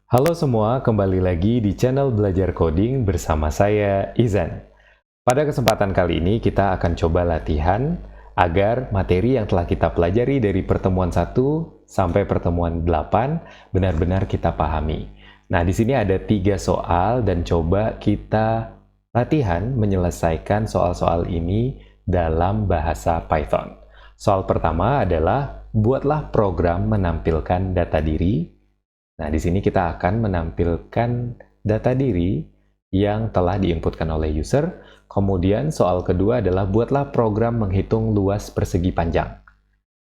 Halo semua, kembali lagi di channel Belajar Coding bersama saya, Izan. Pada kesempatan kali ini kita akan coba latihan agar materi yang telah kita pelajari dari pertemuan 1 sampai pertemuan 8 benar-benar kita pahami. Nah, di sini ada 3 soal dan coba kita latihan menyelesaikan soal-soal ini dalam bahasa Python. Soal pertama adalah buatlah program menampilkan data diri. Nah, di sini kita akan menampilkan data diri yang telah diinputkan oleh user. Kemudian soal kedua adalah buatlah program menghitung luas persegi panjang.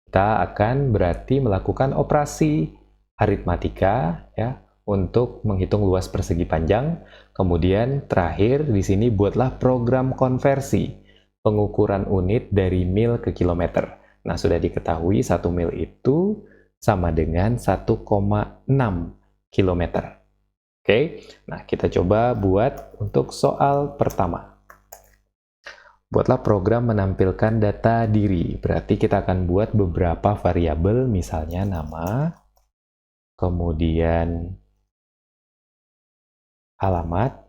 Kita akan berarti melakukan operasi aritmatika ya untuk menghitung luas persegi panjang. Kemudian terakhir di sini buatlah program konversi pengukuran unit dari mil ke kilometer. Nah, sudah diketahui 1 mil itu sama dengan 1,6 km. Oke, nah kita coba buat untuk soal pertama. Buatlah program menampilkan data diri. Berarti kita akan buat beberapa variabel, misalnya nama, kemudian alamat,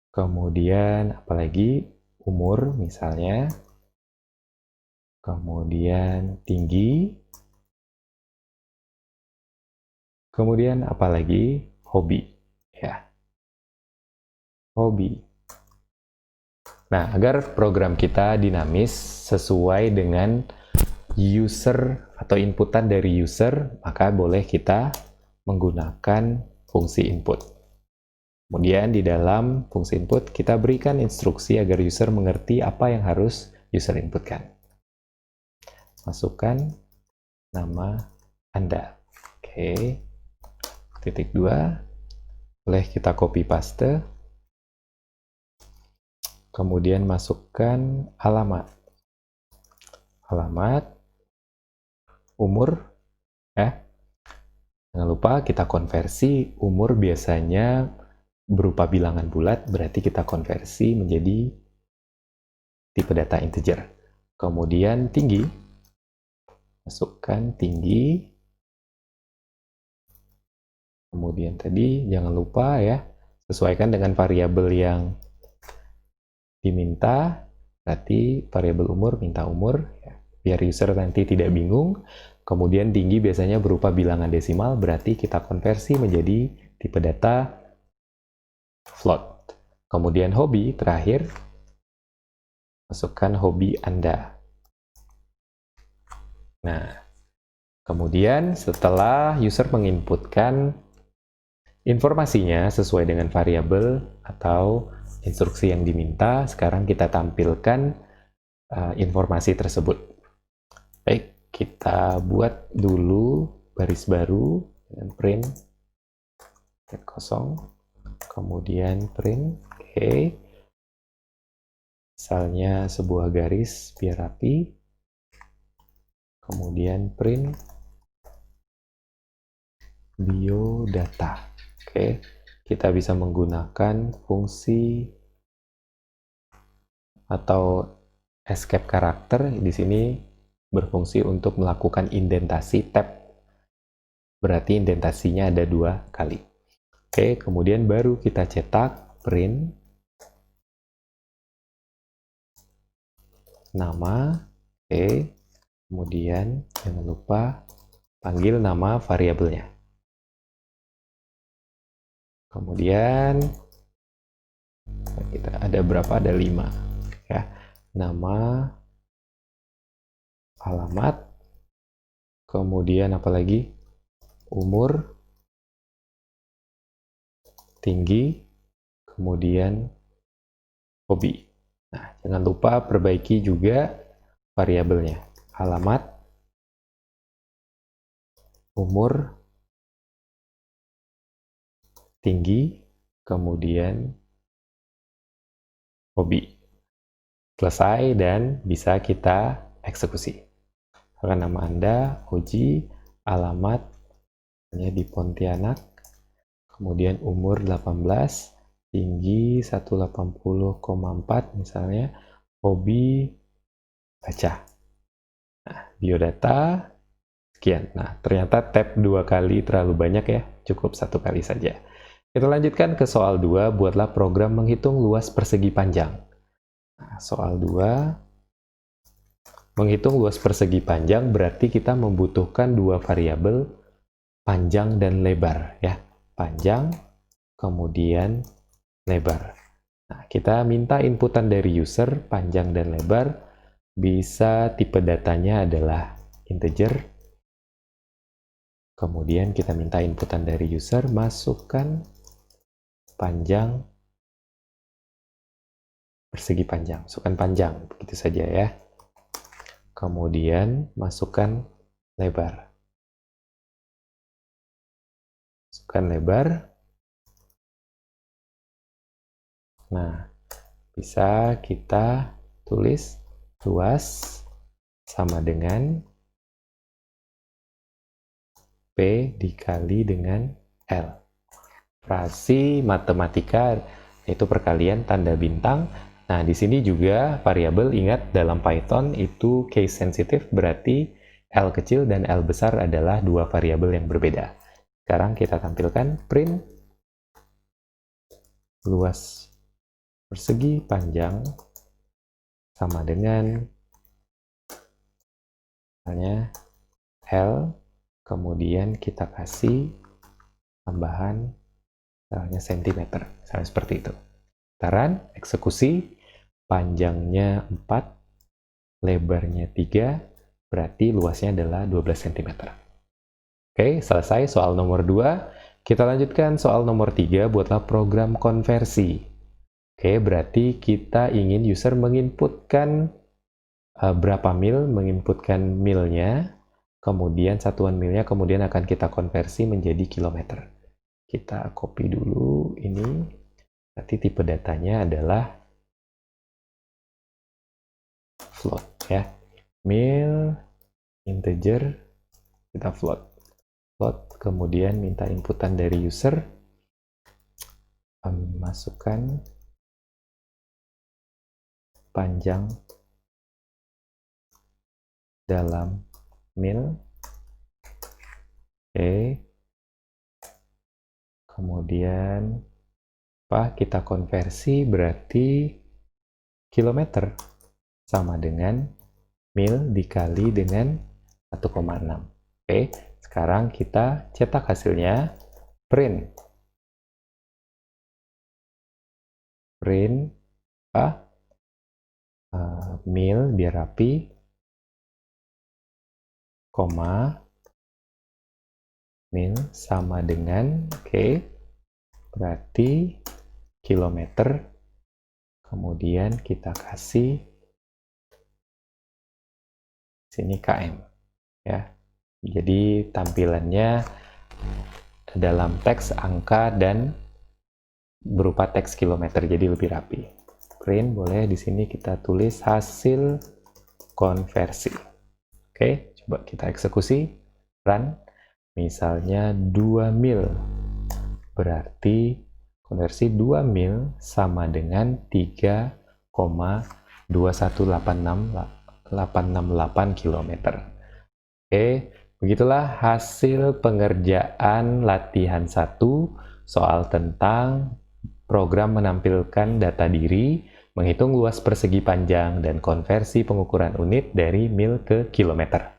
kemudian apalagi umur misalnya, kemudian tinggi, kemudian apalagi hobi ya. Hobi. Nah, agar program kita dinamis sesuai dengan user atau inputan dari user, maka boleh kita menggunakan fungsi input. Kemudian di dalam fungsi input kita berikan instruksi agar user mengerti apa yang harus user inputkan. Masukkan nama Anda. Oke. Titik 2. Boleh kita copy paste. Kemudian masukkan alamat. Alamat, umur, ya. Jangan lupa kita konversi umur biasanya berupa bilangan bulat, berarti kita konversi menjadi tipe data integer. Kemudian tinggi, masukkan tinggi. Kemudian tadi jangan lupa ya, sesuaikan dengan variabel yang diminta, berarti variabel umur minta umur, ya, biar user nanti tidak bingung. Kemudian tinggi biasanya berupa bilangan desimal, berarti kita konversi menjadi tipe data float. Kemudian hobi terakhir, masukkan hobi Anda. Nah, kemudian setelah user menginputkan informasinya sesuai dengan variabel atau instruksi yang diminta, sekarang kita tampilkan informasi tersebut. Baik, kita buat dulu baris baru dengan print kosong, kemudian print, oke. Misalnya sebuah garis biar rapi, kemudian print biodata. Oke, kita bisa menggunakan fungsi atau escape karakter di sini berfungsi untuk melakukan indentasi tab. Berarti indentasinya ada 2 kali. Oke, kemudian baru kita cetak print nama. Oke, kemudian jangan lupa panggil nama variabelnya. Kemudian kita ada berapa? Ada 5 ya. Nama, alamat, kemudian apalagi umur, tinggi, kemudian hobi. Nah, jangan lupa perbaiki juga variabelnya. Alamat, umur, tinggi, kemudian hobi. Selesai dan bisa kita eksekusi. Karena nama Anda, Oji, alamat di Pontianak, kemudian umur 18, tinggi 180,4 misalnya, hobi baca. Nah, biodata sekian. Nah, ternyata tab 2 kali terlalu banyak ya, cukup 1 kali saja. Kita lanjutkan ke soal 2, buatlah program menghitung luas persegi panjang. Nah, soal 2, menghitung luas persegi panjang berarti kita membutuhkan dua variabel, panjang dan lebar ya. Panjang, kemudian lebar. Nah, kita minta inputan dari user, panjang dan lebar. Bisa tipe datanya adalah integer. Kemudian kita minta inputan dari user, masukkan panjang, persegi panjang, masukkan panjang, begitu saja ya. Kemudian masukkan lebar. Masukkan lebar. Nah, bisa kita tulis luas sama dengan P dikali dengan L. Operasi matematika yaitu perkalian tanda bintang. Nah, di sini juga variabel, ingat dalam Python itu case sensitive, berarti L kecil dan L besar adalah dua variabel yang berbeda. Sekarang kita tampilkan print luas persegi panjang sama dengan misalnya L, kemudian kita kasih tambahan misalnya cm, misalnya seperti itu. Taran, eksekusi, panjangnya 4, lebarnya 3, berarti luasnya adalah 12 cm. Oke, selesai soal nomor 2. Kita lanjutkan soal nomor 3, buatlah program konversi. Oke, berarti kita ingin user menginputkan berapa mil, menginputkan milnya, kemudian satuan milnya, kemudian akan kita konversi menjadi kilometer. Kita copy dulu ini, berarti tipe datanya adalah float ya. Mil, integer, kita float. Kemudian minta inputan dari user, masukkan panjang dalam mil, oke. Kemudian kita konversi, berarti kilometer sama dengan mil dikali dengan 1,6. Oke, sekarang kita cetak hasilnya, print mil biar rapi, koma, mil sama dengan, berarti kilometer, kemudian kita kasih sini km ya. Jadi tampilannya dalam teks angka dan berupa teks kilometer, jadi lebih rapi. Print boleh di sini kita tulis hasil konversi. Oke, coba kita eksekusi, run. Misalnya 2 mil, berarti konversi 2 mil sama dengan 3,21868 km. Oke, begitulah hasil pengerjaan latihan 1 soal tentang program menampilkan data diri, menghitung luas persegi panjang, dan konversi pengukuran unit dari mil ke kilometer.